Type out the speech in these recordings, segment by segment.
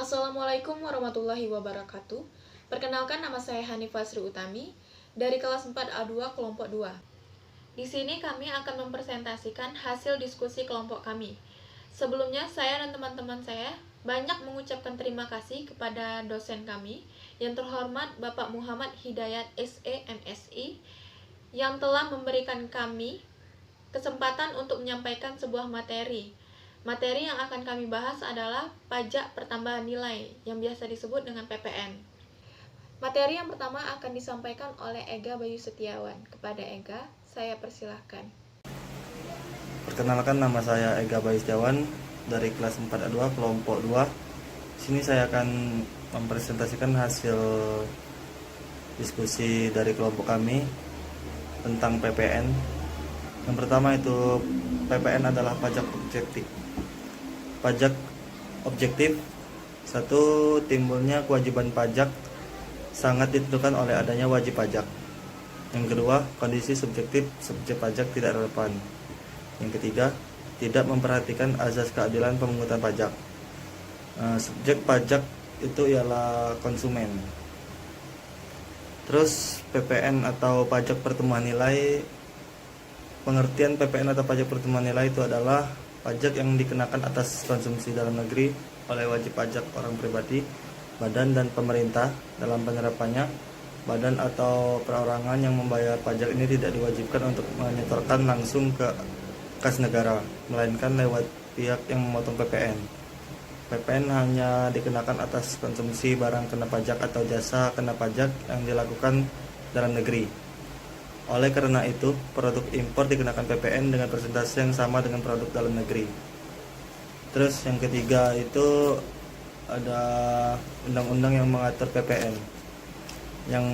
Assalamualaikum warahmatullahi wabarakatuh. Perkenalkan, nama saya Hanifah Sri Utami dari kelas 4A2 kelompok 2. Di sini kami akan mempresentasikan hasil diskusi kelompok kami. Sebelumnya, saya dan teman-teman saya banyak mengucapkan terima kasih kepada dosen kami yang terhormat Bapak Muhammad Hidayat SE MSI yang telah memberikan kami kesempatan untuk menyampaikan sebuah materi. Materi yang akan kami bahas adalah pajak pertambahan nilai yang biasa disebut dengan PPN. Materi yang pertama akan disampaikan oleh Ega Bayu Setiawan. Kepada Ega, saya persilahkan. Perkenalkan, nama saya Ega Bayu Setiawan dari kelas 4A2 kelompok 2. Sini saya akan mempresentasikan hasil diskusi dari kelompok kami tentang PPN. Yang pertama itu PPN adalah pajak objektif. Pajak objektif, satu, timbulnya kewajiban pajak sangat ditentukan oleh adanya wajib pajak. Yang kedua, kondisi subjektif pajak tidak relevan. Yang ketiga, tidak memperhatikan azas keadilan pemungutan pajak. Subjek pajak itu ialah konsumen. Terus PPN atau pajak pertumbuhan nilai, pengertian PPN atau pajak pertumbuhan nilai itu adalah pajak yang dikenakan atas konsumsi dalam negeri oleh wajib pajak orang pribadi, badan dan pemerintah. Dalam penerapannya, badan atau perorangan yang membayar pajak ini tidak diwajibkan untuk menyetorkan langsung ke kas negara, melainkan lewat pihak yang memotong PPN. PPN hanya dikenakan atas konsumsi barang kena pajak atau jasa kena pajak yang dilakukan dalam negeri. Oleh karena itu, produk impor dikenakan PPN dengan persentase yang sama dengan produk dalam negeri. Terus yang ketiga itu ada undang-undang yang mengatur PPN. Yang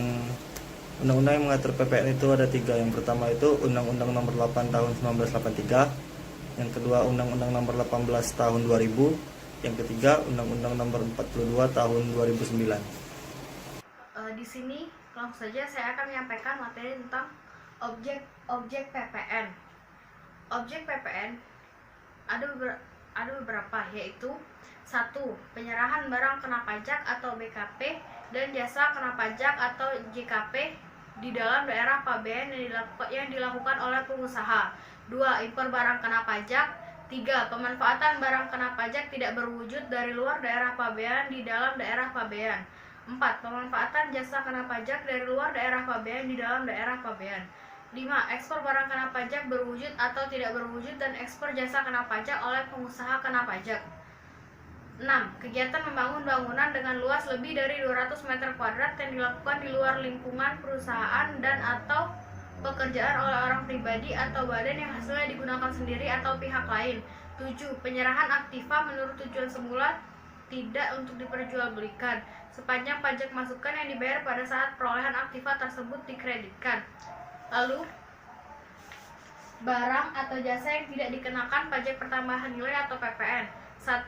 undang-undang yang mengatur PPN itu ada 3. Yang pertama itu Undang-Undang Nomor 8 Tahun 1983. Yang kedua Undang-Undang Nomor 18 Tahun 2000. Yang ketiga Undang-Undang Nomor 42 Tahun 2009. Di sini langsung saja saya akan menyampaikan materi tentang objek PPN. Objek PPN ada beberapa, yaitu 1. Penyerahan barang kena pajak atau BKP dan jasa kena pajak atau JKP di dalam daerah pabean yang dilakukan oleh pengusaha. 2. Impor barang kena pajak. 3. Pemanfaatan barang kena pajak tidak berwujud dari luar daerah pabean di dalam daerah pabean. 4. Pemanfaatan jasa kena pajak dari luar daerah pabean di dalam daerah pabean. 5. Ekspor barang kena pajak berwujud atau tidak berwujud dan ekspor jasa kena pajak oleh pengusaha kena pajak. 6. Kegiatan membangun bangunan dengan luas lebih dari 200 meter kuadrat yang dilakukan di luar lingkungan perusahaan dan atau pekerjaan oleh orang pribadi atau badan yang hasilnya digunakan sendiri atau pihak lain. 7. Penyerahan aktiva menurut tujuan semula tidak untuk diperjualbelikan sepanjang pajak masukan yang dibayar pada saat perolehan aktiva tersebut dikreditkan. Lalu, barang atau jasa yang tidak dikenakan pajak pertambahan nilai atau PPN. 1.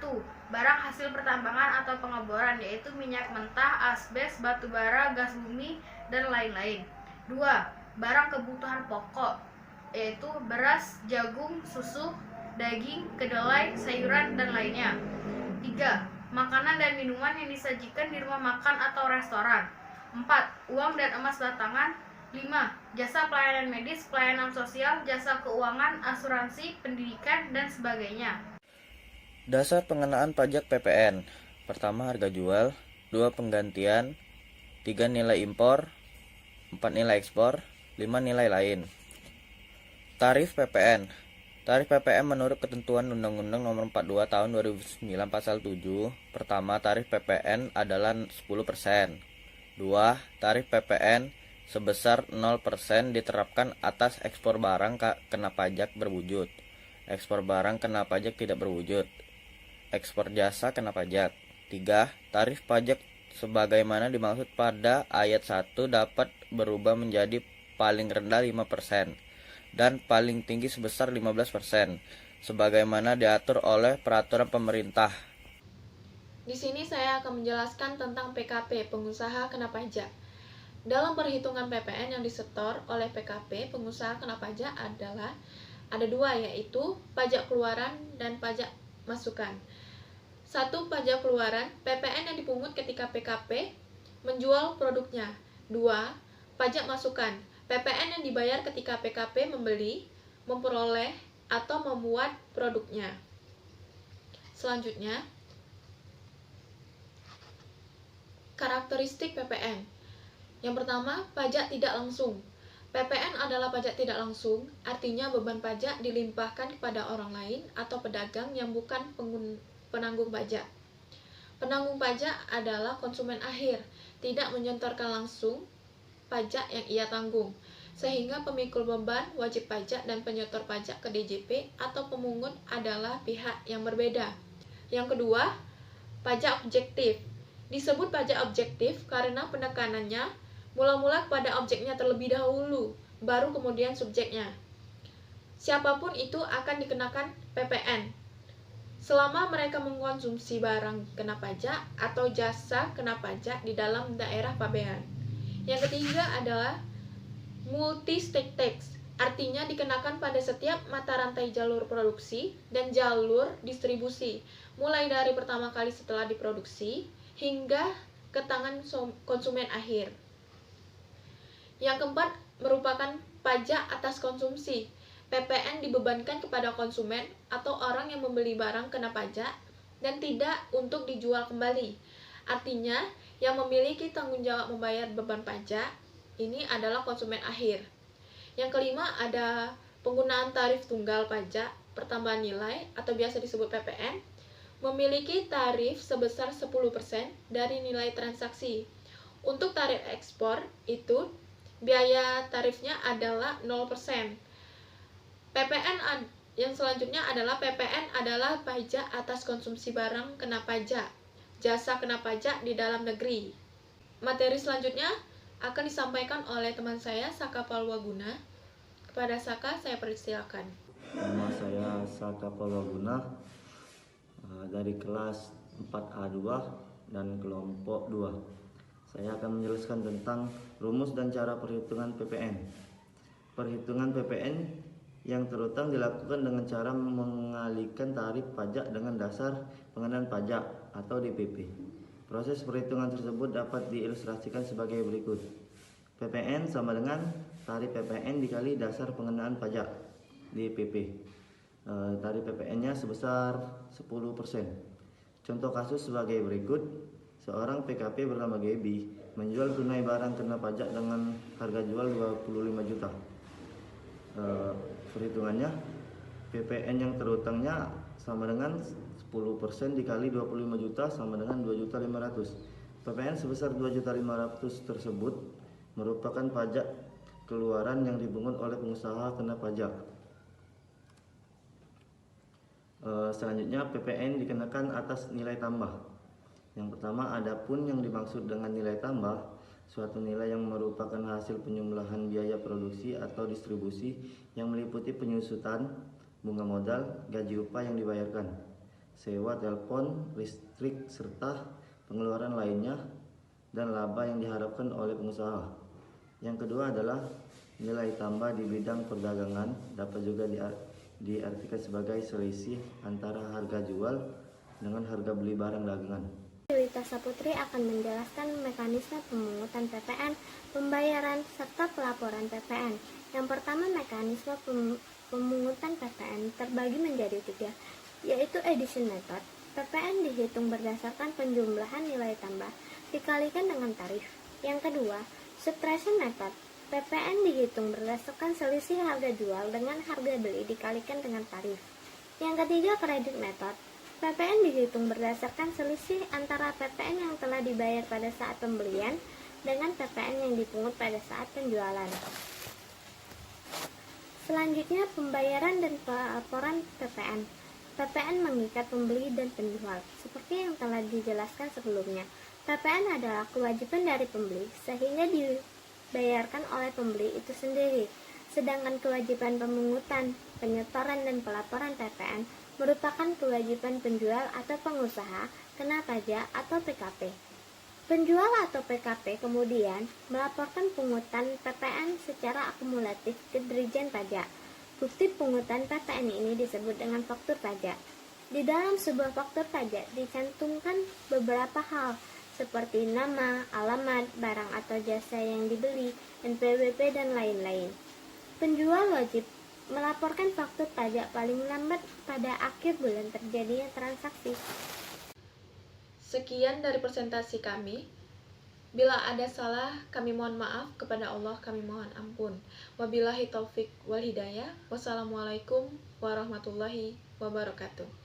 Barang hasil pertambangan atau pengeboran, yaitu minyak mentah, asbes, batu bara, gas bumi, dan lain-lain. 2. Barang kebutuhan pokok, yaitu beras, jagung, susu, daging, kedelai, sayuran, dan lainnya. 3. Makanan dan minuman yang disajikan di rumah makan atau restoran. 4. Uang dan emas batangan. 5. Jasa pelayanan medis, pelayanan sosial, jasa keuangan, asuransi, pendidikan, dan sebagainya. Dasar pengenaan pajak PPN. Pertama, harga jual. 2. Penggantian. 3. Nilai impor. 4. Nilai ekspor. 5. Nilai lain. Tarif PPN. Tarif PPN menurut ketentuan Undang-Undang Nomor 42 Tahun 2009 Pasal 7. Pertama, tarif PPN adalah 10%. 2. Tarif PPN sebesar 0% diterapkan atas ekspor barang kena pajak berwujud. Ekspor barang kena pajak tidak berwujud. Ekspor jasa kena pajak. 3. Tarif pajak sebagaimana dimaksud pada ayat 1 dapat berubah menjadi paling rendah 5% dan paling tinggi sebesar 15%, sebagaimana diatur oleh peraturan pemerintah. Di sini saya akan menjelaskan tentang PKP, pengusaha kena pajak. Dalam perhitungan PPN yang disetor oleh PKP, pengusaha kena pajak adalah ada 2, yaitu pajak keluaran dan pajak masukan. 1. Pajak keluaran, PPN yang dipungut ketika PKP menjual produknya. 2. Pajak masukan, PPN yang dibayar ketika PKP membeli, memperoleh, atau membuat produknya. Selanjutnya, karakteristik PPN. Yang pertama, pajak tidak langsung. PPN adalah pajak tidak langsung, artinya beban pajak dilimpahkan kepada orang lain atau pedagang yang bukan penanggung pajak. Penanggung pajak adalah konsumen akhir, tidak menyetorkan langsung pajak yang ia tanggung, sehingga pemikul beban wajib pajak dan penyetor pajak ke DJP atau pemungut adalah pihak yang berbeda. Yang kedua, pajak objektif. Disebut pajak objektif karena penekanannya mula-mula kepada objeknya terlebih dahulu, baru kemudian subjeknya. Siapapun itu akan dikenakan PPN selama mereka mengkonsumsi barang kena pajak atau jasa kena pajak di dalam daerah pabean. Yang ketiga adalah multi-stake tax, artinya dikenakan pada setiap mata rantai jalur produksi dan jalur distribusi, mulai dari pertama kali setelah diproduksi hingga ke tangan konsumen akhir. Yang keempat merupakan pajak atas konsumsi. PPN dibebankan kepada konsumen atau orang yang membeli barang kena pajak dan tidak untuk dijual kembali. Artinya, yang memiliki tanggung jawab membayar beban pajak ini adalah konsumen akhir. Yang kelima ada penggunaan tarif tunggal pajak pertambahan nilai atau biasa disebut PPN, memiliki tarif sebesar 10% dari nilai transaksi. Untuk tarif ekspor itu biaya tarifnya adalah 0%. PPN yang selanjutnya adalah PPN adalah pajak atas konsumsi barang kena pajak, jasa kena pajak di dalam negeri. Materi selanjutnya akan disampaikan oleh teman saya Saka Palwaguna. Kepada Saka saya persilakan. Nama saya Saka Palwaguna dari kelas 4A2 dan kelompok 2. Saya akan menjelaskan tentang rumus dan cara perhitungan PPN. Perhitungan PPN yang terutang dilakukan dengan cara mengalihkan tarif pajak dengan dasar pengenaan pajak atau DPP. Proses perhitungan tersebut dapat diilustrasikan sebagai berikut. PPN sama dengan tarif PPN dikali dasar pengenaan pajak DPP. Tarif PPN-nya sebesar 10%. Contoh kasus sebagai berikut. Seorang PKP bernama Gaby menjual tunai barang kena pajak dengan harga jual 25 juta. Perhitungannya, PPN yang terutangnya sama dengan 10% dikali 25 juta sama dengan 2.500.000. PPN sebesar 2.500.000 tersebut merupakan pajak keluaran yang dipungut oleh pengusaha kena pajak. Selanjutnya, PPN dikenakan atas nilai tambah. Yang pertama, adapun yang dimaksud dengan nilai tambah, suatu nilai yang merupakan hasil penyembelahan biaya produksi atau distribusi yang meliputi penyusutan, bunga modal, gaji upah yang dibayarkan, sewa telepon, listrik, serta pengeluaran lainnya, dan laba yang diharapkan oleh pengusaha. Yang kedua adalah nilai tambah di bidang perdagangan, dapat juga diartikan sebagai selisih antara harga jual dengan harga beli barang dagangan. Wita Saputri akan menjelaskan mekanisme pemungutan PPN, pembayaran, serta pelaporan PPN. Yang pertama, mekanisme pemungutan PPN terbagi menjadi 3, yaitu addition method. PPN dihitung berdasarkan penjumlahan nilai tambah dikalikan dengan tarif. Yang kedua, subtraction method. PPN dihitung berdasarkan selisih harga jual dengan harga beli dikalikan dengan tarif. Yang ketiga, credit method. PPN dihitung berdasarkan selisih antara PPN yang telah dibayar pada saat pembelian dengan PPN yang dipungut pada saat penjualan. Selanjutnya, pembayaran dan pelaporan PPN. PPN mengikat pembeli dan penjual, seperti yang telah dijelaskan sebelumnya. PPN adalah kewajiban dari pembeli, sehingga dibayarkan oleh pembeli itu sendiri. Sedangkan kewajiban pemungutan, penyetoran, dan pelaporan PPN merupakan kewajiban penjual atau pengusaha kena pajak atau PKP. Penjual atau PKP kemudian melaporkan pungutan PPN secara akumulatif ke Dirjen Pajak. Bukti pungutan PPN ini disebut dengan faktur pajak. Di dalam sebuah faktur pajak dicantumkan beberapa hal seperti nama, alamat, barang atau jasa yang dibeli, NPWP, dan lain-lain. Penjual wajib melaporkan faktur pajak paling lambat pada akhir bulan terjadinya transaksi. Sekian dari presentasi kami. Bila ada salah, kami mohon maaf. Kepada Allah kami mohon ampun. Wabillahi taufik wal hidayah. Wassalamualaikum warahmatullahi wabarakatuh.